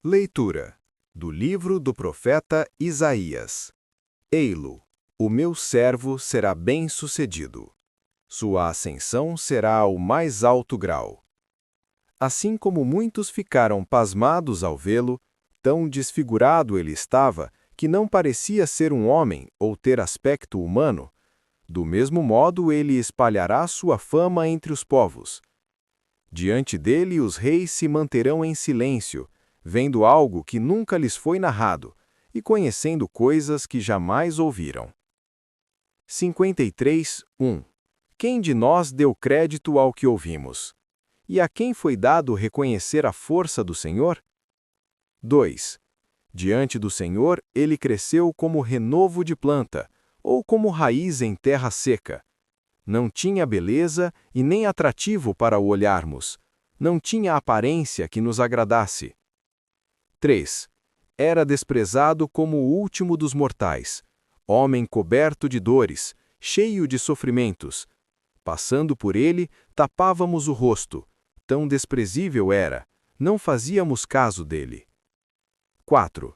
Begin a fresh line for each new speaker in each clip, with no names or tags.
Leitura do livro do profeta Isaías. Ei-lo, o meu servo será bem-sucedido. Sua ascensão será ao mais alto grau. Assim como muitos ficaram pasmados ao vê-lo, tão desfigurado ele estava que não parecia ser um homem ou ter aspecto humano, do mesmo modo ele espalhará sua fama entre os povos. Diante dele os reis se manterão em silêncio, vendo algo que nunca lhes foi narrado, e conhecendo coisas que jamais ouviram. 53:1 Quem de nós deu crédito ao que ouvimos? E a quem foi dado reconhecer a força do Senhor? 2. Diante do Senhor ele cresceu como renovo de planta, ou como raiz em terra seca. Não tinha beleza e nem atrativo para o olharmos. Não tinha aparência que nos agradasse. 3. Era desprezado como o último dos mortais, homem coberto de dores, cheio de sofrimentos. Passando por ele, tapávamos o rosto. Tão desprezível era, não fazíamos caso dele. 4.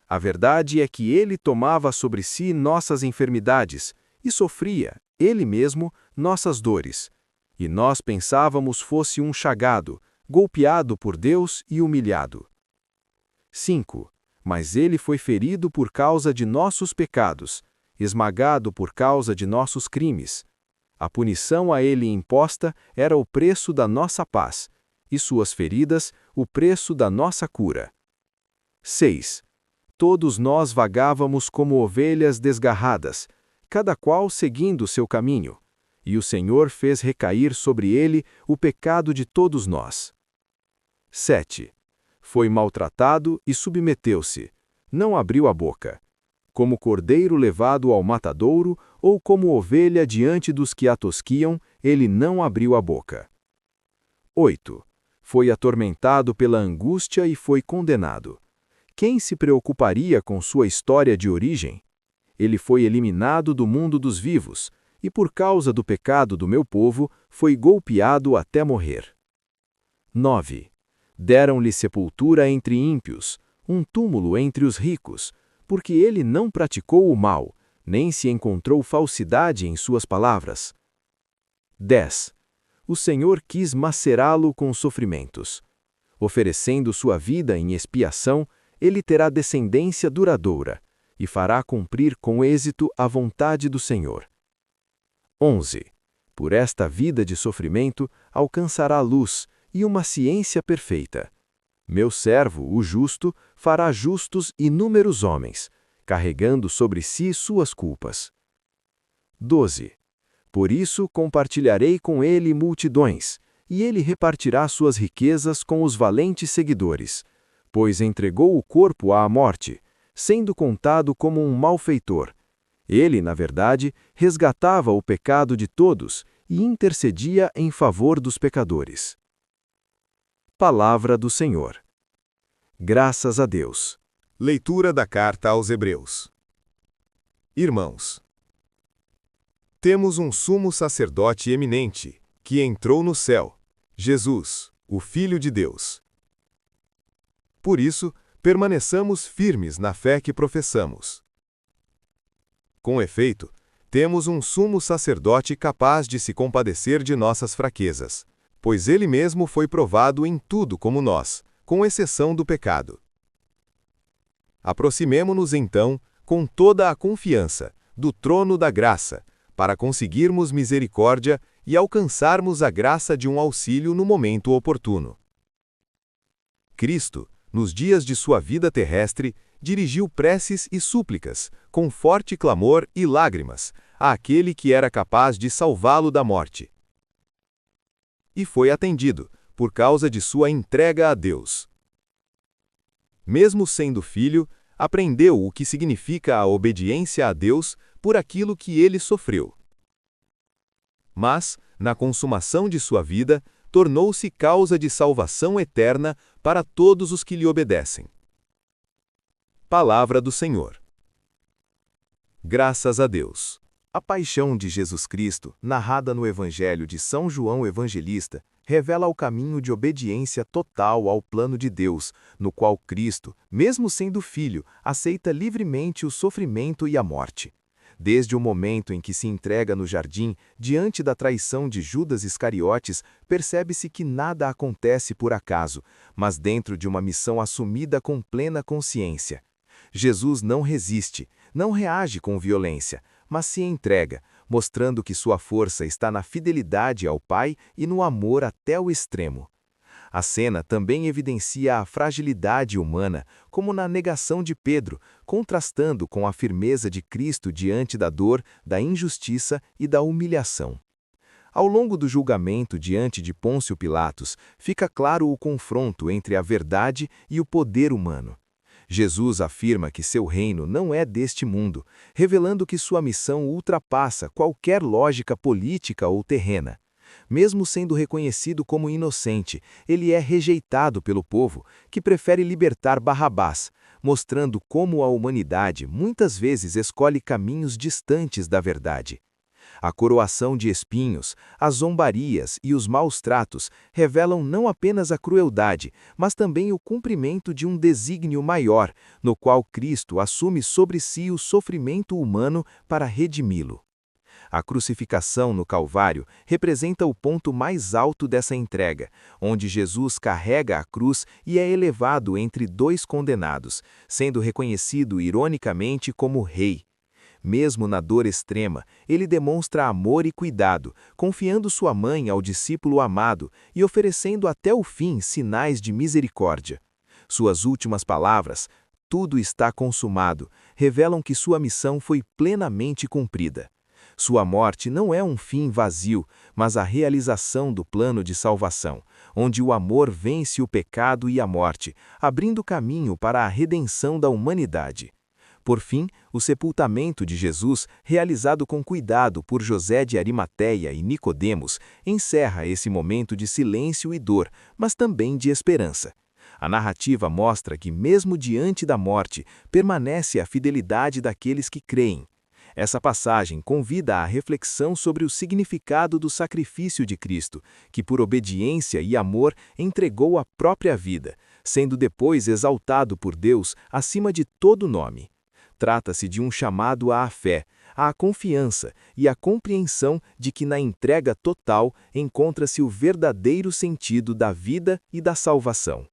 A verdade é que ele tomava sobre si nossas enfermidades e sofria, ele mesmo, nossas dores. E nós pensávamos fosse um chagado, golpeado por Deus e humilhado. 5. Mas ele foi ferido por causa de nossos pecados, esmagado por causa de nossos crimes. A punição a ele imposta era o preço da nossa paz, e suas feridas, o preço da nossa cura. 6. Todos nós vagávamos como ovelhas desgarradas, cada qual seguindo seu caminho, e o Senhor fez recair sobre ele o pecado de todos nós. 7. Foi maltratado e submeteu-se, não abriu a boca. Como cordeiro levado ao matadouro, ou como ovelha diante dos que a tosquiam, ele não abriu a boca. 8. Foi atormentado pela angústia e foi condenado. Quem se preocuparia com sua história de origem? Ele foi eliminado do mundo dos vivos, e por causa do pecado do meu povo, foi golpeado até morrer. 9. Deram-lhe sepultura entre ímpios, um túmulo entre os ricos, porque ele não praticou o mal, nem se encontrou falsidade em suas palavras. 10. O Senhor quis macerá-lo com sofrimentos. Oferecendo sua vida em expiação, ele terá descendência duradoura, e fará cumprir com êxito a vontade do Senhor. 11. Por esta vida de sofrimento alcançará luz e uma ciência perfeita. Meu servo, o justo, fará justos inúmeros homens, carregando sobre si suas culpas. 12. Por isso compartilharei com ele multidões, e ele repartirá suas riquezas com os valentes seguidores, pois entregou o corpo à morte, sendo contado como um malfeitor. Ele, na verdade, resgatava o pecado de todos e intercedia em favor dos pecadores. Palavra do Senhor. Graças a Deus.
Leitura da Carta aos Hebreus. Irmãos, temos um sumo sacerdote eminente, que entrou no céu, Jesus, o Filho de Deus. Por isso, permaneçamos firmes na fé que professamos. Com efeito, temos um sumo sacerdote capaz de se compadecer de nossas fraquezas, pois ele mesmo foi provado em tudo como nós, com exceção do pecado. Aproximemo-nos, então, com toda a confiança, do trono da graça, para conseguirmos misericórdia e alcançarmos a graça de um auxílio no momento oportuno. Cristo, nos dias de sua vida terrestre, dirigiu preces e súplicas, com forte clamor e lágrimas, àquele que era capaz de salvá-lo da morte. E foi atendido, por causa de sua entrega a Deus. Mesmo sendo filho, aprendeu o que significa a obediência a Deus por aquilo que ele sofreu. Mas, na consumação de sua vida, tornou-se causa de salvação eterna para todos os que lhe obedecem. Palavra do Senhor. Graças a Deus.
A paixão de Jesus Cristo, narrada no Evangelho de São João Evangelista,
revela o caminho de obediência total ao plano de Deus, no qual Cristo, mesmo sendo filho, aceita livremente o sofrimento e a morte. Desde o momento em que se entrega no jardim, diante da traição de Judas Iscariotes, percebe-se que nada acontece por acaso, mas dentro de uma missão assumida com plena consciência. Jesus não resiste, não reage com violência, mas se entrega, mostrando que sua força está na fidelidade ao Pai e no amor até o extremo. A cena também evidencia a fragilidade humana, como na negação de Pedro, contrastando com a firmeza de Cristo diante da dor, da injustiça e da humilhação. Ao longo do julgamento diante de Pôncio Pilatos, fica claro o confronto entre a verdade e o poder humano. Jesus afirma que seu reino não é deste mundo, revelando que sua missão ultrapassa qualquer lógica política ou terrena. Mesmo sendo reconhecido como inocente, ele é rejeitado pelo povo, que prefere libertar Barrabás, mostrando como a humanidade muitas vezes escolhe caminhos distantes da verdade. A coroação de espinhos, as zombarias e os maus tratos revelam não apenas a crueldade, mas também o cumprimento de um desígnio maior, no qual Cristo assume sobre si o sofrimento humano para redimi-lo. A crucificação no Calvário representa o ponto mais alto dessa entrega, onde Jesus carrega a cruz e é elevado entre dois condenados, sendo reconhecido ironicamente como rei. Mesmo na dor extrema, ele demonstra amor e cuidado, confiando sua mãe ao discípulo amado e oferecendo até o fim sinais de misericórdia. Suas últimas palavras, "Tudo está consumado", revelam que sua missão foi plenamente cumprida. Sua morte não é um fim vazio, mas a realização do plano de salvação, onde o amor vence o pecado e a morte, abrindo caminho para a redenção da humanidade. Por fim, o sepultamento de Jesus, realizado com cuidado por José de Arimateia e Nicodemos, encerra esse momento de silêncio e dor, mas também de esperança. A narrativa mostra que, mesmo diante da morte, permanece a fidelidade daqueles que creem. Essa passagem convida à reflexão sobre o significado do sacrifício de Cristo, que por obediência e amor entregou a própria vida, sendo depois exaltado por Deus acima de todo nome. Trata-se de um chamado à fé, à confiança e à compreensão de que na entrega total encontra-se o verdadeiro sentido da vida e da salvação.